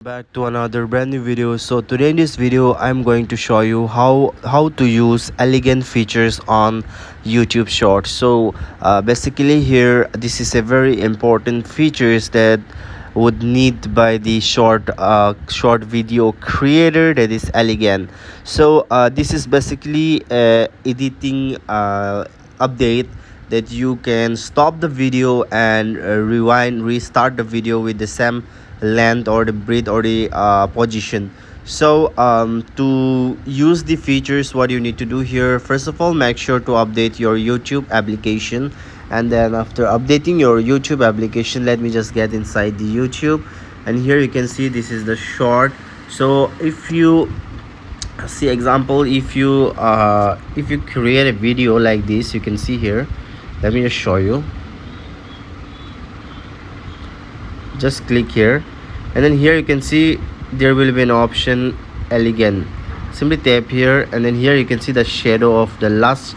Back to another brand new video. So today in this video I'm going to show you how to use elegant features on YouTube Shorts. So basically here, this is a very important features that would need by the short video creator that is elegant. So this is basically a editing update that you can stop the video and rewind, restart the video with the same length or the breadth or the position. So to use the features, what you need to do here, first of all, make sure to update your YouTube application. And then after updating your YouTube application, let me just get inside the YouTube, and here you can see this is the short. So if you see example, if you create a video like this, you can see here, let me just show you. Just click here, and then here you can see there will be an option elegant. Simply tap here, and then here you can see the shadow of the last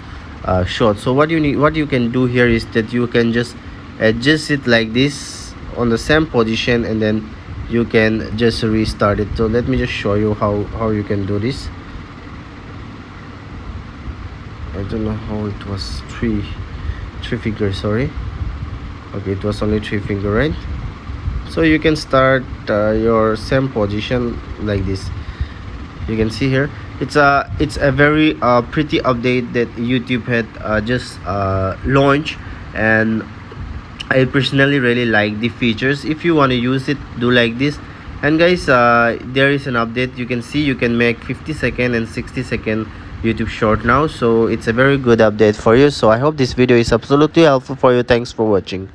shot. So what you can do here is that you can just adjust it like this on the same position, and then you can just restart it. So let me just show you how you can do this. I don't know how it was three fingers, sorry. Okay, it was only 3 finger, right? So you can start your same position like this. You can see here it's a very pretty update that YouTube had just launched, and I personally really like the features. If you want to use it, do like this. And guys, there is an update. You can see you can make 50-second and 60-second YouTube short now. So it's a very good update for you. So I hope this video is absolutely helpful for you. Thanks for watching.